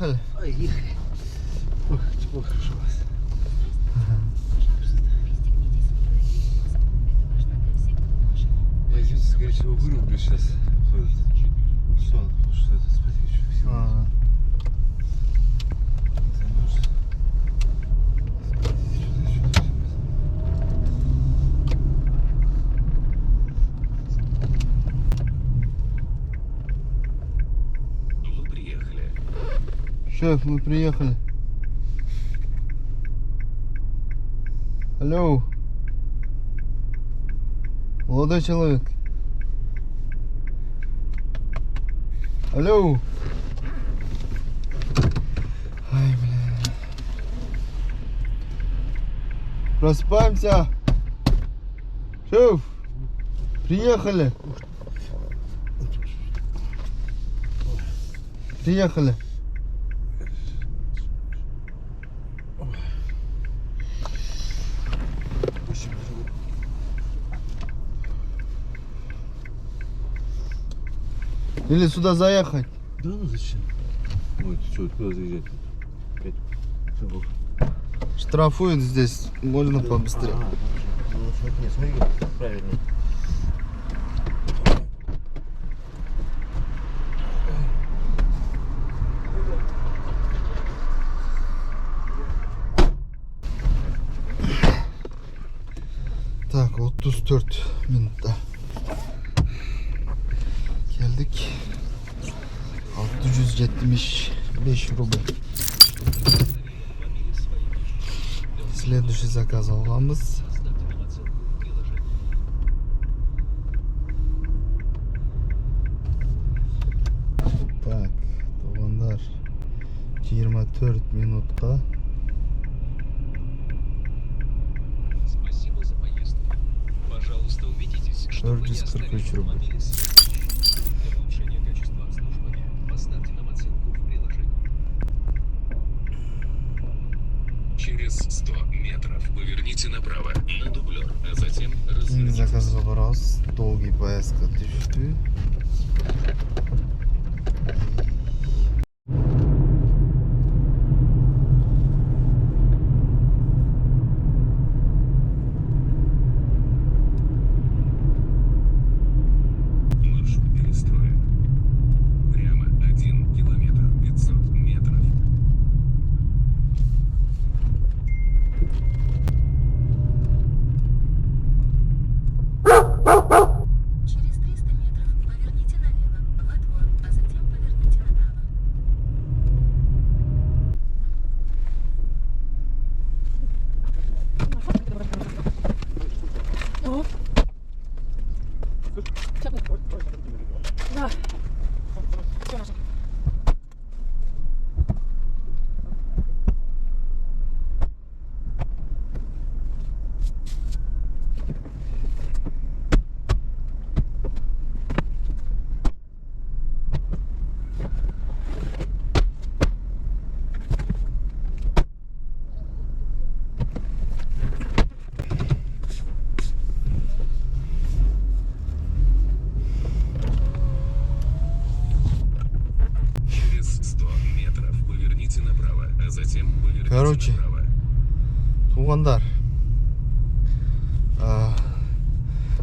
приехали. Поехали. Ох, тепло хорошо у вас. Я, извините, скорее всего, вырублю сейчас. Сон, потому что это спать хочу. Ага. Замерз. Вы приехали. Шеф, мы приехали. Алло. Молодой человек. Алло. Ай, бля. Просыпаемся. Шеф, приехали. Приехали. Или сюда заехать? Да ну зачем? Ой, ты что, куда заезжать? Опять забыл. Штрафуют здесь, можно побыстрее. Ну смотри, смотри, правильнее. Так, 34 minutta geldik. 675 рубль. Следующий заказ аламыз. Так, туғандар 24 минутта. Спасибо за поездку. Пожалуйста, убедитесь, что вы не оставили автомобиль связь. Для улучшения качества обслуживания поставьте нам оценку в приложении. Через 100 метров поверните направо на дублер, а затем Şimdi разверните. zakazga boramiz. Dolgi поездка düştü. Маршрут перестроен. Прямо 1 километр 500 метров. Через 300 метров поверните налево, во двор, а затем поверните направо. Через 100 метров поверните направо, а затем поверните Короче. направо. Туғандар,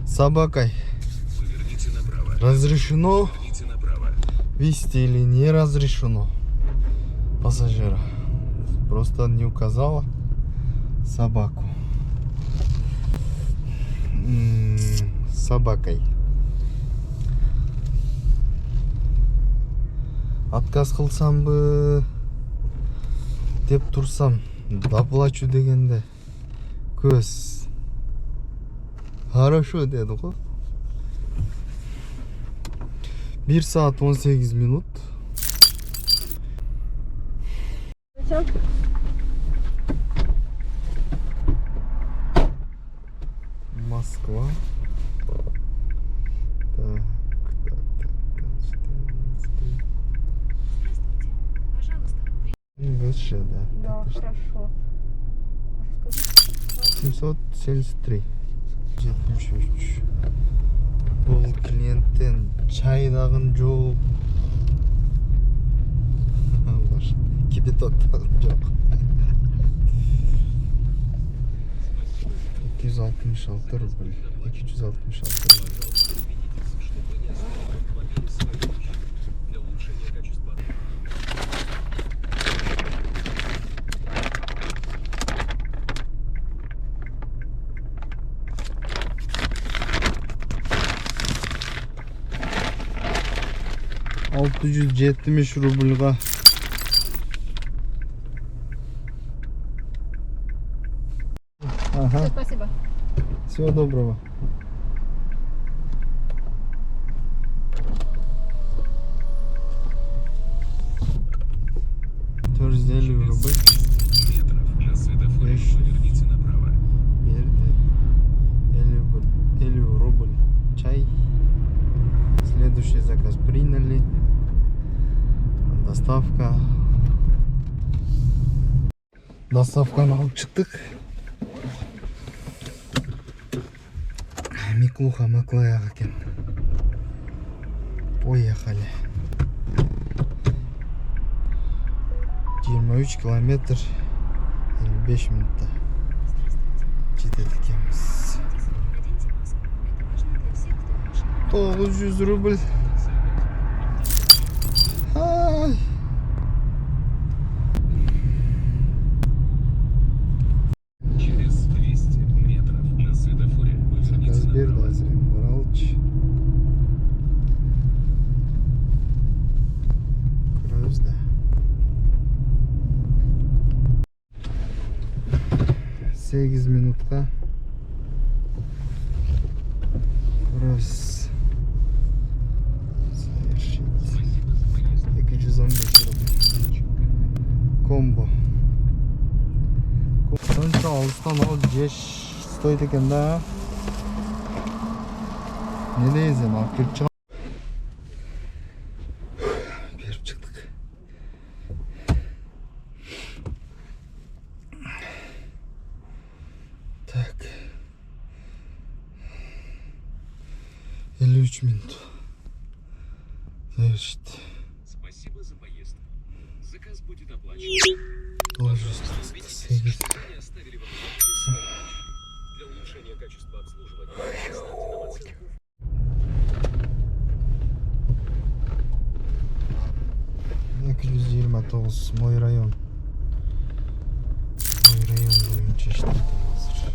с собакой Поверните направо. разрешено Поверните направо. везти или не разрешено пассажира. Просто не указала собаку. С собакой. Отказ қылсам бы деп тұрсам, доплачу дегенде көз хорошо деді ғой. 1 saat 18 minut. Москва. Так. Здравствуйте. Вообще, да. Да, Это что? хорошо. 773. 73. Бұл клиенттен чайдағын жоқ. Аллашым. Биток жоқ. 266 рубль. 266 рубль. Пожалуйста, убедитесь, что вы не оставили в автомобиле свои вещи. Для улучшения качества. Алты жүз жетимиш рубльга ага. Спасибо. Всего доброго. Төрт рубль. Метров на светофоре Вещи. поверните направо. Берди. 50 рубль. Чай. Следующий заказ приняли. Доставка. Доставканы алып чыктык. Миклуха Маклаяк экен. Поехали. 23 километр 55 минутта жетет экенбиз. 900 рубль. Ай. Через 200 метров на светофоре поверните Заказ берди направо. азыр эми баралычы. Көрөбүз да. 8 минутка. Көрөбүз. Совершить. 215 рубль. Комбо. Сонча алыстан ал жеш стоит экен да. Не дейсің, алып келіп шығам. Беріп шықтық. Так. 53 минут. Завершить. Спасибо за поездку. Заказ будет оплачен. Должность Пожалуйста, убедитесь, 8. что вы не оставили в автомобиле свои вещи. Для улучшения качества обслуживания поставьте нам оценку. 229 мой район. Мой район боюнча иштейт азыр.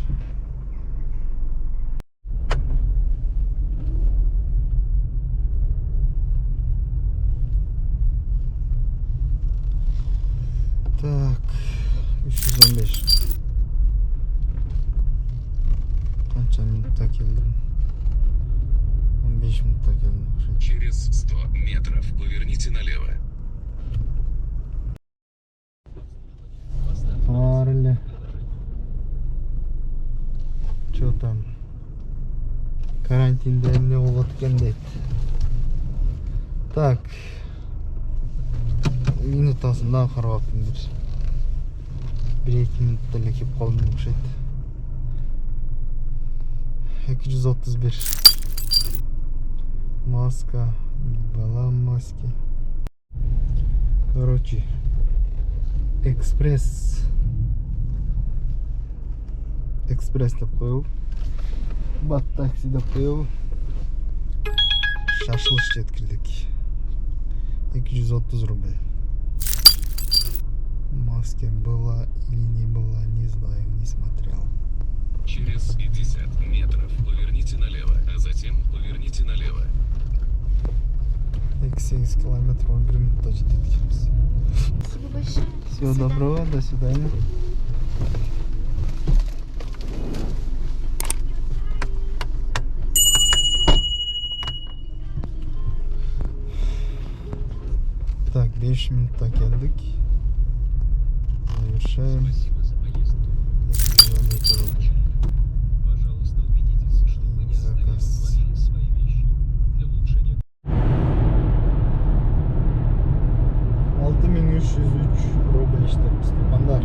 Так, 315. Канча минутта келдим? 15 минутта келдим. Через 100 метров поверните налево. Бар эле. Чё там? Карантинде эмне болот экен дейт. Так. Минутасын да карабаптымдыр. 1-2 минутта эле кеп калдым окшойт. 231. Маска. Была маски. Короче. Экспресс деп коюп, бат такси деп коюп, шашлык жеткирдик. 230 рубль. Маски была или не была, не знаю, не смотрел. Через 50 метров поверните налево, а затем поверните налево. 8 километров 1 минутта жетет экенбиз. Спасибо большое. Всего доброго, до свидания. Так, 5 минутта келдик. Завершаем. Спасибо за поездку. 212 рубль. Пожалуйста, убедитесь, что вы не оставили в Заказ. автомобиле свои вещи. Для улучшения 6303 рубль иштеп, Степандар.